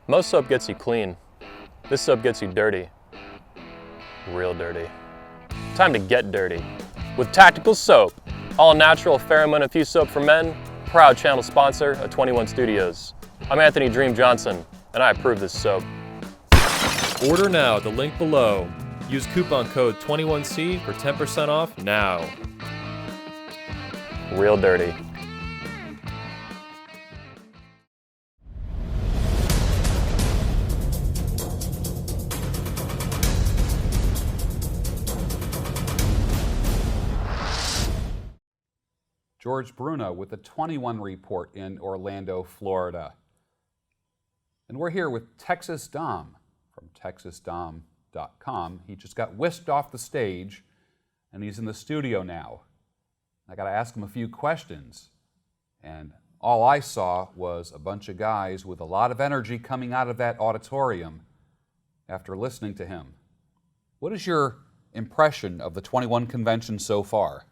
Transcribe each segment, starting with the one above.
Most soap gets you clean. This soap gets you dirty. Real dirty. Time to get dirty with Tactical Soap. All natural, pheromone-infused soap for men. Proud channel sponsor of 21 Studios. I'm Anthony Dream Johnson, and I approve this soap. Order now at the link below. Use coupon code 21C for 10% off now. Real dirty. George Bruno with the 21 Report in Orlando, Florida. And we're here with Texas Dom from texasdom.com. He just got whisked off the stage and he's in the studio now. I got to ask him a few questions. And all I saw was a bunch of guys with a lot of energy coming out of that auditorium after listening to him. What is your impression of the 21 convention so far?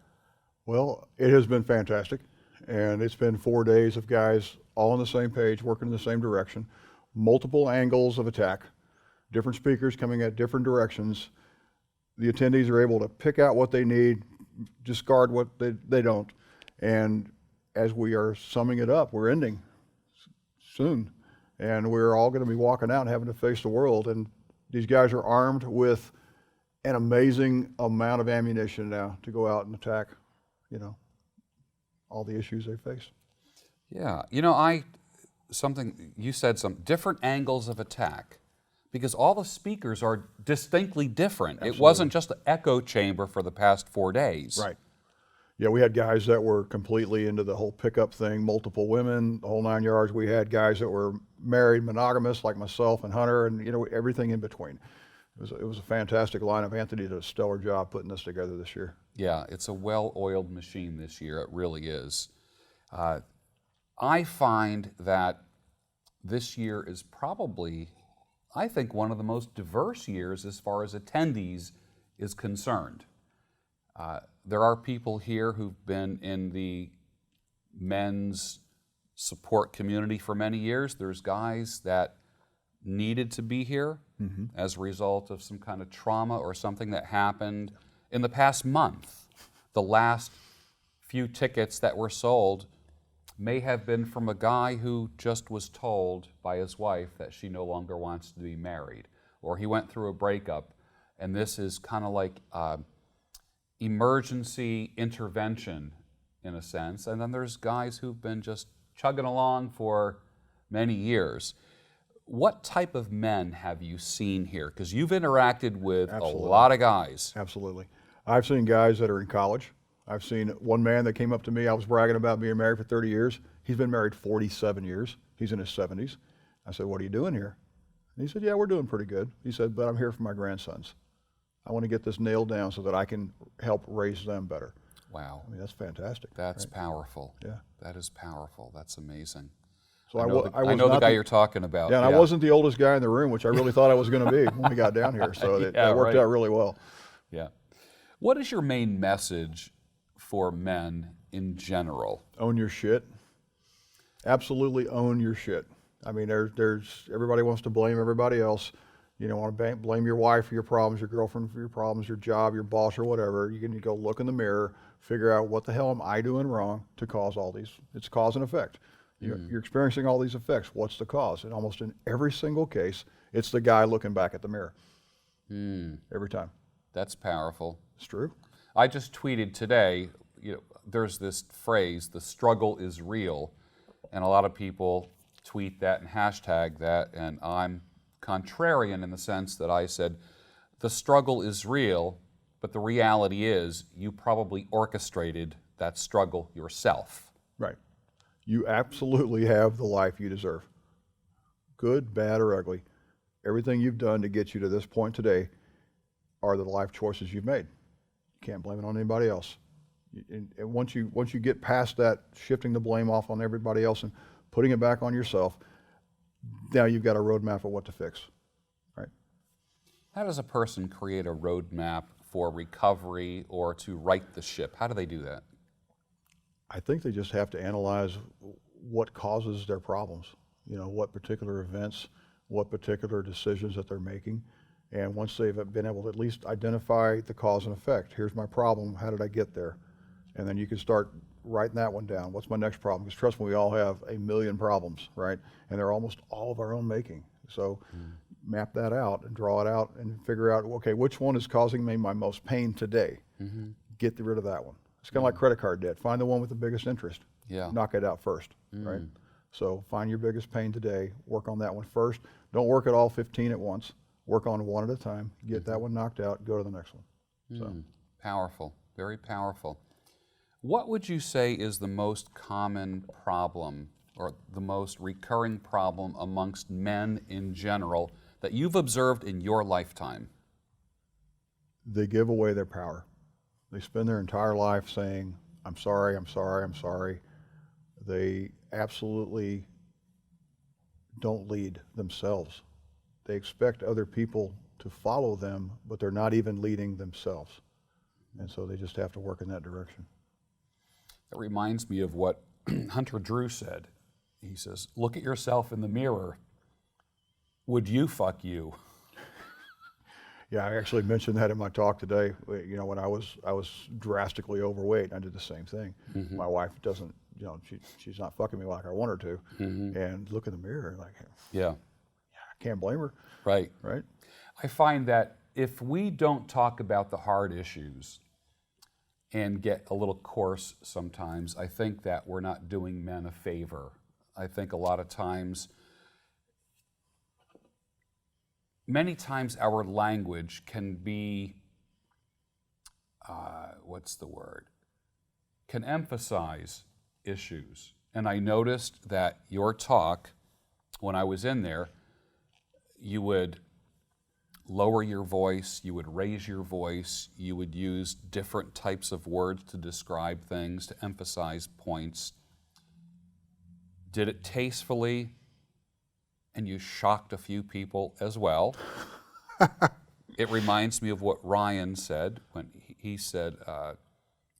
Well, it has been fantastic, and it's been 4 days of guys all on the same page, working in the same direction, multiple angles of attack, different speakers coming at different directions. The attendees are able to pick out what they need, discard what they don't, and as we are summing it up, we're ending soon, and we're all going to be walking out and having to face the world, and these guys are armed with an amazing amount of ammunition now to go out and attack all the issues they face. Yeah, you said some different angles of attack, because all the speakers are distinctly different. Absolutely. It wasn't just an echo chamber for the past 4 days. Right. Yeah, we had guys that were completely into the whole pickup thing, multiple women, the whole 9 yards. We had guys that were married, monogamous, like myself and Hunter, and everything in between. It was a fantastic lineup. Anthony did a stellar job putting this together this year. Yeah, it's a well-oiled machine this year. It really is. I find that this year is probably, I think, one of the most diverse years as far as attendees is concerned. There are people here who've been in the men's support community for many years. There's guys that needed to be here as a result of some kind of trauma or something that happened in the past month. The last few tickets that were sold may have been from a guy who just was told by his wife that she no longer wants to be married, or he went through a breakup, and this is kind of like emergency intervention in a sense. And then there's guys who've been just chugging along for many years. What type of men have you seen here? Because you've interacted with Absolutely. A lot of guys. Absolutely. I've seen guys that are in college. I've seen one man that came up to me. I was bragging about being married for 30 years. He's been married 47 years. He's in his 70s. I said, "What are you doing here?" And he said, "Yeah, we're doing pretty good." He said, "But I'm here for my grandsons. I want to get this nailed down so that I can help raise them better." Wow. I mean, that's fantastic. That's right? Powerful. Yeah. That is powerful. That's amazing. So I know the guy you're talking about. Yeah, and I wasn't the oldest guy in the room, which I really thought I was going to be when we got down here. So that worked out really well. Yeah. What is your main message for men in general? Own your shit. Absolutely own your shit. I mean, there's everybody wants to blame everybody else. You don't want to blame your wife for your problems, your girlfriend for your problems, your job, your boss, or whatever. You can go look in the mirror, figure out what the hell am I doing wrong to cause all these. It's cause and effect. You're experiencing all these effects. What's the cause? And almost in every single case, it's the guy looking back at the mirror. Every time. That's powerful. It's true. I just tweeted today, there's this phrase, the struggle is real, and a lot of people tweet that and hashtag that, and I'm contrarian in the sense that I said, the struggle is real, but the reality is you probably orchestrated that struggle yourself. Right. You absolutely have the life you deserve. Good, bad, or ugly. Everything you've done to get you to this point today are the life choices you've made. You can't blame it on anybody else. And once you get past that, shifting the blame off on everybody else and putting it back on yourself, now you've got a roadmap of what to fix. Right? How does a person create a roadmap for recovery or to right the ship? How do they do that? I think they just have to analyze what causes their problems. What particular events, what particular decisions that they're making. And once they've been able to at least identify the cause and effect, here's my problem, how did I get there? And then you can start writing that one down. What's my next problem? Because trust me, we all have a million problems, right? And they're almost all of our own making. So map that out and draw it out and figure out, okay, which one is causing me my most pain today? Get rid of that one. It's kind of like credit card debt. Find the one with the biggest interest. Yeah. Knock it out first, right? So find your biggest pain today, work on that one first. Don't work at all 15 at once. Work on one at a time, get that one knocked out, go to the next one. So. Powerful, very powerful. What would you say is the most common problem or the most recurring problem amongst men in general that you've observed in your lifetime? They give away their power. They spend their entire life saying, I'm sorry, I'm sorry, I'm sorry. They absolutely don't lead themselves. They expect other people to follow them, but they're not even leading themselves. And so they just have to work in that direction. That reminds me of what Hunter Drew said. He says, look at yourself in the mirror. Would you fuck you? Yeah, I actually mentioned that in my talk today. You know, when I was drastically overweight, I did the same thing. My wife doesn't, you know, she's not fucking me like I want her to. And look in the mirror like, Yeah. I can't blame her. Right. Right? I find that if we don't talk about the hard issues and get a little coarse sometimes, I think that we're not doing men a favor. I think a lot of times, many times our language can be, can emphasize issues. And I noticed that your talk, when I was in there, you would lower your voice, you would raise your voice, you would use different types of words to describe things, to emphasize points. Did it tastefully, and you shocked a few people as well. It reminds me of what Ryan said when he said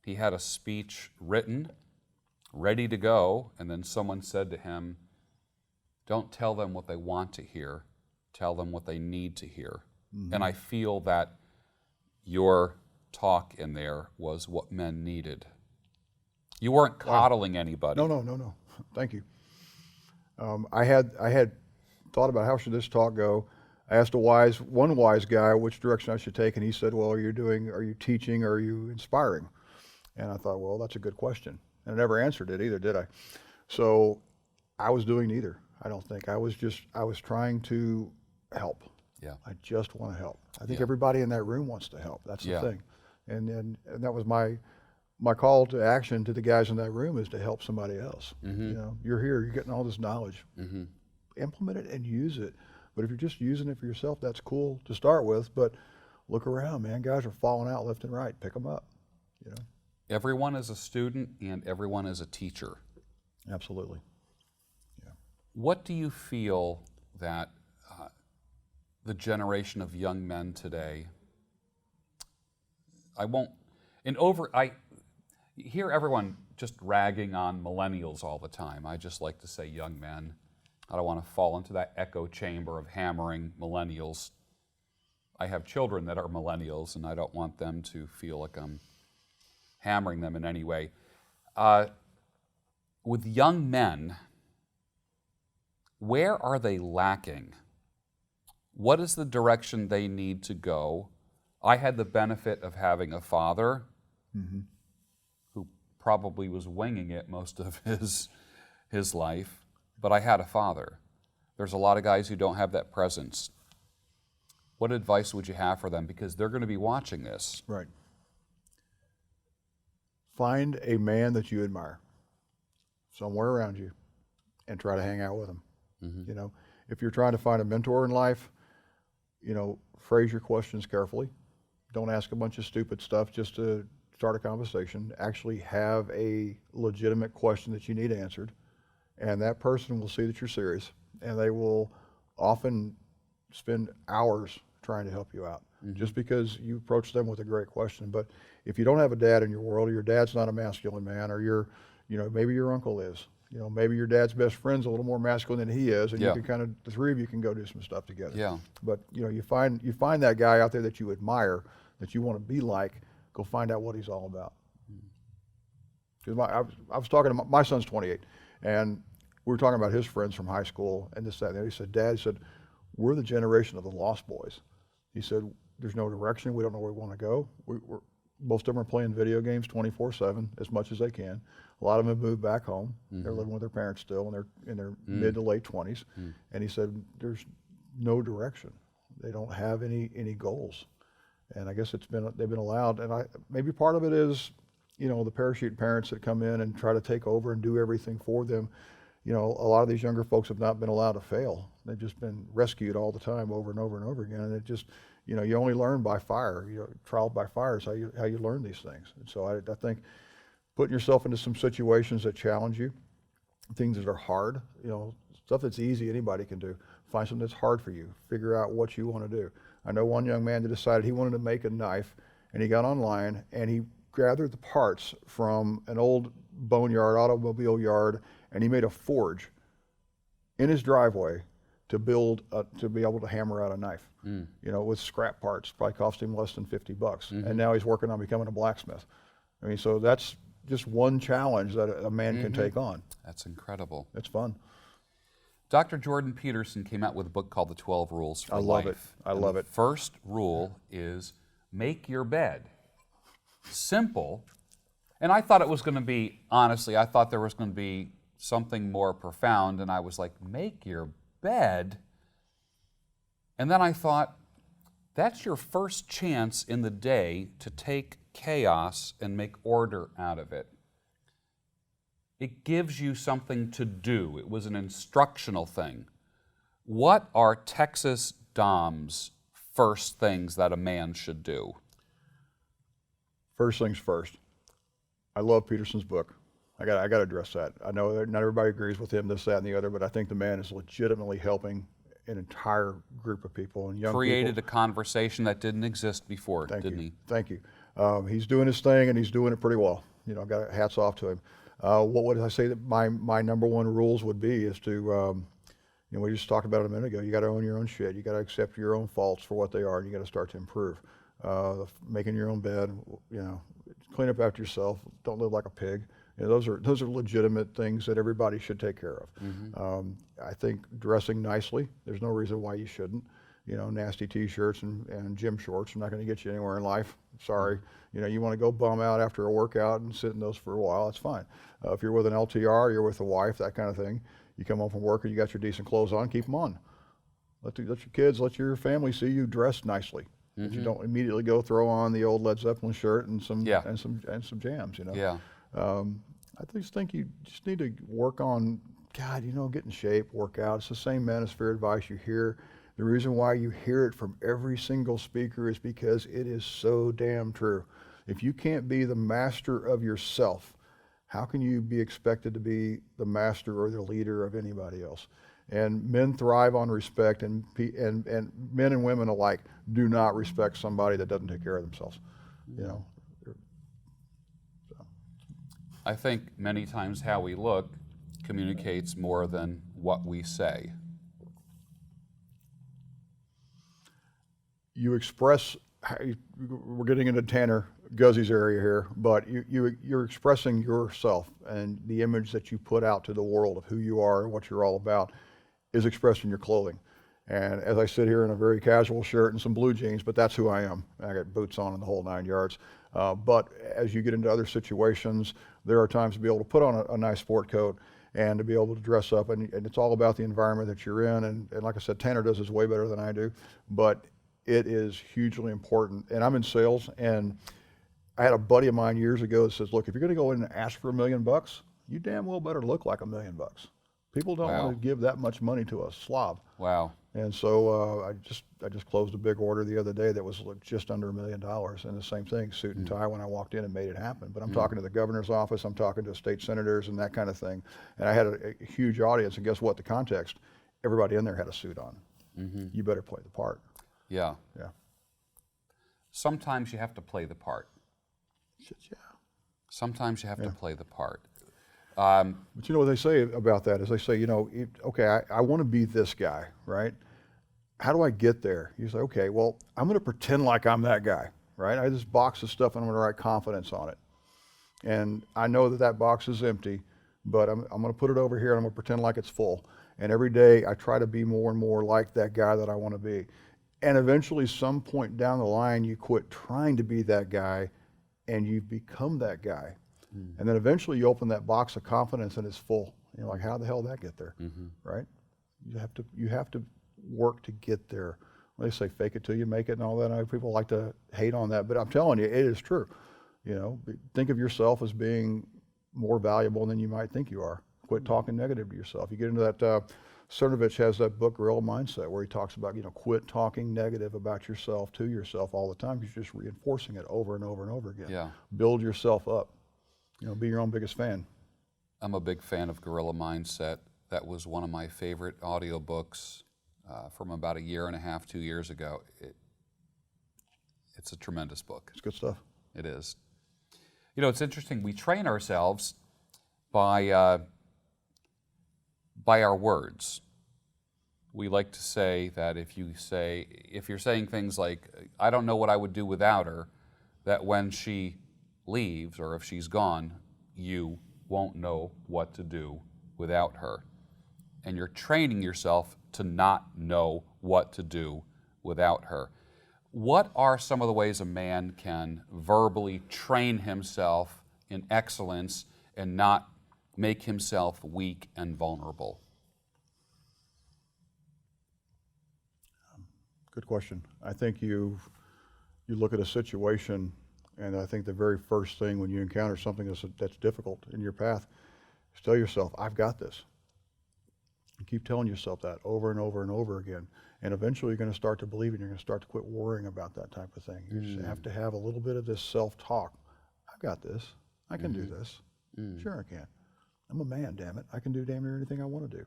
he had a speech written, ready to go, and then someone said to him, don't tell them what they want to hear, tell them what they need to hear. And I feel that your talk in there was what men needed. You weren't coddling anybody. No. Thank you. I had thought about how should this talk go. I asked one wise guy which direction I should take, and he said, well, are you teaching, or are you inspiring? And I thought, well, that's a good question. And I never answered it either, did I? So I was doing neither, I don't think. I was trying to help. Yeah. I just want to help. I think everybody in that room wants to help. That's the thing. And that was my call to action to the guys in that room, is to help somebody else. You know, you're here, you're getting all this knowledge. Implement it and use it. But if you're just using it for yourself, that's cool to start with, but look around, man. Guys are falling out left and right. Pick them up, you know. Everyone is a student and everyone is a teacher. Absolutely. Yeah. What do you feel that the generation of young men today, I hear everyone just ragging on millennials all the time. I just like to say young men. I don't want to fall into that echo chamber of hammering millennials. I have children that are millennials, and I don't want them to feel like I'm hammering them in any way. With young men, where are they lacking? What is the direction they need to go? I had the benefit of having a father who probably was winging it most of his life, but I had a father. There's a lot of guys who don't have that presence. What advice would you have for them? Because they're going to be watching this. Right. Find a man that you admire somewhere around you and try to hang out with him. You know, if you're trying to find a mentor in life, you know, phrase your questions carefully. Don't ask a bunch of stupid stuff just to start a conversation. Actually have a legitimate question that you need answered, and that person will see that you're serious, and they will often spend hours trying to help you out just because you approach them with a great question. But if you don't have a dad in your world, or your dad's not a masculine man, or you know, maybe your uncle is, You know, maybe your dad's best friend's a little more masculine than he is, and Yeah. you can kind of, the three of you can go do some stuff together. Yeah. But you know, you find that guy out there that you admire, that you want to be like. Go find out what he's all about. Because I was talking to my son's 28, and we were talking about his friends from high school and this, that, and that. He said, Dad, he said, we're the generation of the lost boys. He said, there's no direction. We don't know where we want to go. Most of them are playing video games 24/7 as much as they can. A lot of them have moved back home. They're living with their parents still, and they're in their mid to late 20s. And he said, there's no direction. They don't have any goals. And I guess they've been allowed, and maybe part of it is, you know, the parachute parents that come in and try to take over and do everything for them. You know, a lot of these younger folks have not been allowed to fail. They've just been rescued all the time, over and over and over again. And it just, you know, you only learn by fire. You know, trial by fire is how you learn these things. And so I think putting yourself into some situations that challenge you, things that are hard, you know, stuff that's easy anybody can do. Find something that's hard for you. Figure out what you want to do. I know one young man that decided he wanted to make a knife, and he got online and he gathered the parts from an old boneyard, automobile yard, and he made a forge in his driveway to be able to hammer out a knife. You know, with scrap parts. Probably cost him less than $50. And now he's working on becoming a blacksmith. I mean, so that's just one challenge that a man can take on. That's incredible. It's fun. Dr. Jordan Peterson came out with a book called The 12 Rules for Life. I love it. I love it. The first rule is make your bed. Simple. And I thought it was going to be, honestly, I thought there was going to be something more profound, and I was like, make your bed? And then I thought, that's your first chance in the day to take chaos and make order out of it. It gives you something to do. It was an instructional thing. What are Texas Dom's first things that a man should do? First things first. I love Peterson's book. I got to address that. I know that not everybody agrees with him, this, that, and the other, but I think the man is legitimately helping an entire group of people and young people. Created a conversation that didn't exist before, didn't he? Thank you. He's doing his thing, and he's doing it pretty well. You know, got hats off to him. What would I say that my number one rules would be is to, you know, we just talked about it a minute ago. You got to own your own shit. You got to accept your own faults for what they are, and you got to start to improve. Making your own bed, you know, clean up after yourself. Don't live like a pig. You know, those are legitimate things that everybody should take care of. I think dressing nicely. There's no reason why you shouldn't. You know, nasty T-shirts and gym shorts are not going to get you anywhere in life. Sorry. You know, you want to go bum out after a workout and sit in those for a while, that's fine. If you're with an LTR, you're with a wife, that kind of thing, you come home from work and you got your decent clothes on, keep them on. Let your kids, let your family see you dressed nicely. That you don't immediately go throw on the old Led Zeppelin shirt and some jams, you know. Yeah. I just think you just need to work on, God, you know, get in shape, work out. It's the same manosphere advice you hear. The reason why you hear it from every single speaker is because it is so damn true. If you can't be the master of yourself, how can you be expected to be the master or the leader of anybody else? And men thrive on respect, and men and women alike do not respect somebody that doesn't take care of themselves. You know. So. I think many times how we look communicates more than what we say. You express. We're getting into Tanner Guzzi's area here, but you're expressing yourself, and the image that you put out to the world of who you are and what you're all about is expressed in your clothing. And as I sit here in a very casual shirt and some blue jeans, but that's who I am. I got boots on in the whole 9 yards. But as you get into other situations, there are times to be able to put on a nice sport coat and to be able to dress up. And it's all about the environment that you're in. And like I said, Tanner does this way better than I do. But it is hugely important. And I'm in sales, and I had a buddy of mine years ago that says, look, if you're going to go in and ask for $1 million, you damn well better look like $1 million. People don't want to give that much money to a slob. Wow. And so I just closed a big order the other day that was just under $1 million, and the same thing, suit and tie when I walked in and made it happen. But I'm talking to the governor's office, I'm talking to state senators and that kind of thing. And I had a huge audience, and guess what? The context, everybody in there had a suit on. You better play the part. Yeah. Yeah. Sometimes you have to play the part. Shit, yeah. Sometimes you have to play the part. But you know what they say about that is they say, okay, I want to be this guy, right? How do I get there? You say, okay, well, I'm going to pretend like I'm that guy, right? I have this box of stuff and I'm going to write confidence on it. And I know that that box is empty, but I'm going to put it over here and I'm going to pretend like it's full. And every day I try to be more and more like that guy that I want to be. And eventually, some point down the line, you quit trying to be that guy and you become that guy. And then eventually you open that box of confidence and it's full. You're like, how the hell did that get there, right? You have to work to get there. They say fake it till you make it and all that. I know people like to hate on that, but I'm telling you, it is true. Think of yourself as being more valuable than you might think you are. Quit talking negative to yourself. You get into that, Cernovich has that book, Gorilla Mindset, where he talks about, quit talking negative about yourself to yourself all the time, because you're just reinforcing it over and over and over again. Yeah. Build yourself up. Be your own biggest fan. I'm a big fan of Gorilla Mindset. That was one of my favorite audiobooks from about 1.5 years, 2 years ago. It's a tremendous book. It's good stuff. It is. It's interesting. We train ourselves by our words. We like to say that if you're saying things like, I don't know what I would do without her, that when she leaves or if she's gone, you won't know what to do without her. And you're training yourself to not know what to do without her. What are some of the ways a man can verbally train himself in excellence and not make himself weak and vulnerable? Good question. I think you look at a situation, and I think the very first thing when you encounter something that's difficult in your path is tell yourself, I've got this. And keep telling yourself that over and over and over again. And eventually you're going to start to believe it. You're going to start to quit worrying about that type of thing. You just have to have a little bit of this self-talk. I've got this. I can do this. Sure I can. I'm a man, damn it. I can do damn near anything I want to do.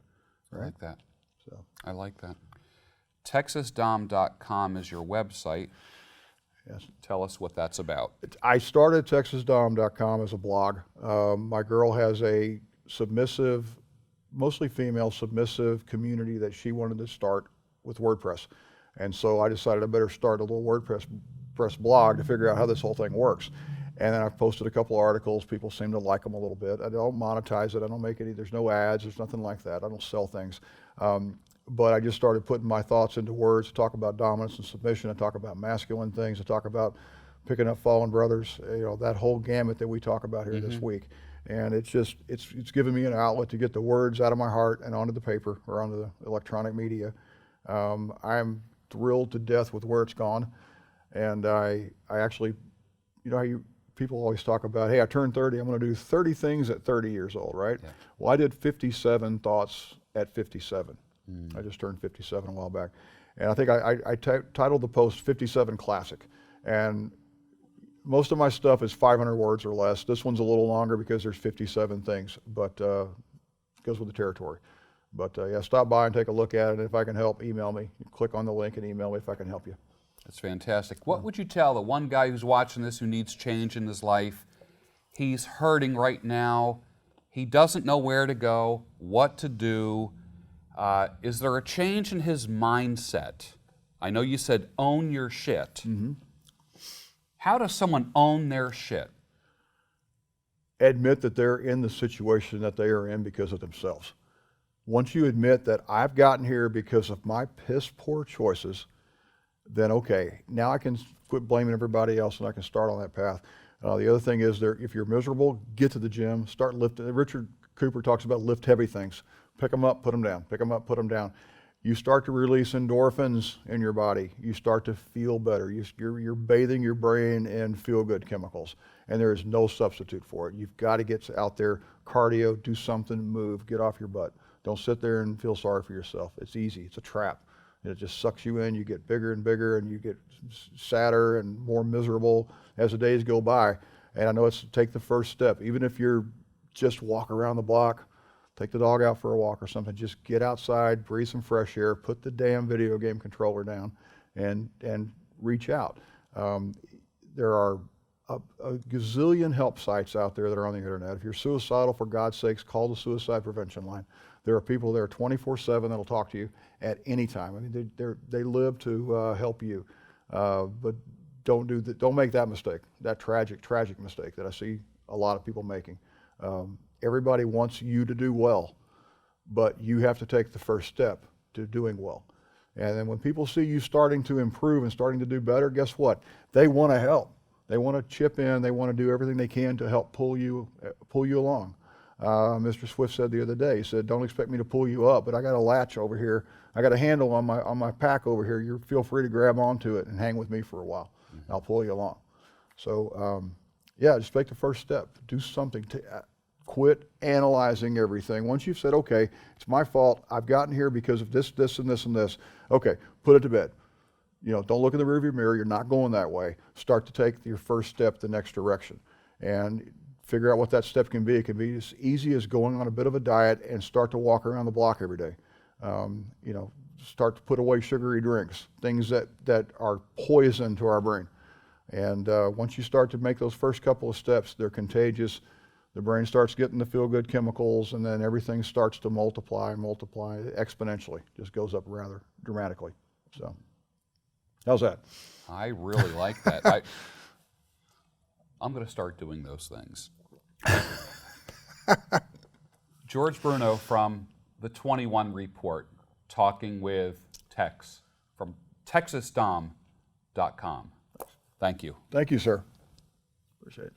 Right? I like that. So I like that. TexasDom.com is your website. yes. Tell us what that's about. I started TexasDom.com as a blog. My girl has a submissive, mostly female submissive community that she wanted to start with WordPress. And so I decided I better start a little WordPress blog to figure out how this whole thing works. And then I've posted a couple articles. People seem to like them a little bit. I don't monetize it. I don't make any, there's no ads. There's nothing like that. I don't sell things. But I just started putting my thoughts into words to talk about dominance and submission, to talk about masculine things, to talk about picking up fallen brothers, that whole gamut that we talk about here this week. And it's given me an outlet to get the words out of my heart and onto the paper or onto the electronic media. I'm thrilled to death with where it's gone. And I actually, how people always talk about, hey, I turned 30, I'm going to do 30 things at 30 years old, right? Yeah. Well, I did 57 thoughts at 57. I just turned 57 a while back. And I think I titled the post 57 Classic. And most of my stuff is 500 words or less. This one's a little longer because there's 57 things, but it goes with the territory. But yeah, stop by and take a look at it. And if I can help, email me. Click on the link and email me if I can help you. That's fantastic. What would you tell the one guy who's watching this who needs change in his life? He's hurting right now. He doesn't know where to go, what to do. Is there a change in his mindset? I know you said own your shit. How does someone own their shit? Admit that they're in the situation that they are in because of themselves. Once you admit that I've gotten here because of my piss poor choices, then okay, now I can quit blaming everybody else and I can start on that path. The other thing is, if you're miserable, get to the gym, start lifting. Richard Cooper talks about lift heavy things. Pick them up, put them down. Pick them up, put them down. You start to release endorphins in your body. You start to feel better. You're bathing your brain in feel-good chemicals, and there is no substitute for it. You've got to get out there, cardio, do something, move, get off your butt. Don't sit there and feel sorry for yourself. It's easy. It's a trap. It just sucks you in. You get bigger and bigger, and you get sadder and more miserable as the days go by. And I know it's take the first step. Even if you're just walk around the block, take the dog out for a walk or something, just get outside, breathe some fresh air, put the damn video game controller down, and reach out. There are a gazillion help sites out there that are on the internet. If you're suicidal, for God's sakes, call the suicide prevention line. There are people there 24/7 that'll talk to you at any time. I mean, they live to help you, but don't make that mistake, that tragic mistake that I see a lot of people making. Everybody wants you to do well, but you have to take the first step to doing well. And then when people see you starting to improve and starting to do better, guess what? They want to help. They want to chip in. They want to do everything they can to help pull you along. Mr. Swift said the other day, he said, "Don't expect me to pull you up, but I got a latch over here. I got a handle on my pack over here. You feel free to grab onto it and hang with me for a while. I'll pull you along." So, yeah, just make the first step. Do something to quit analyzing everything. Once you've said, "Okay, it's my fault. I've gotten here because of this, this, and this, and this." Okay, put it to bed. Don't look in the rearview mirror. You're not going that way. Start to take your first step the next direction, and figure out what that step can be. It can be as easy as going on a bit of a diet and start to walk around the block every day. Start to put away sugary drinks, things that are poison to our brain. And once you start to make those first couple of steps, they're contagious. The brain starts getting the feel-good chemicals, and then everything starts to multiply exponentially. Just goes up rather dramatically. So, how's that? I really like that. I'm going to start doing those things. George Bruno from the 21 Report, talking with Tex from TexasDom.com. Thank you. Thank you, sir. Appreciate it.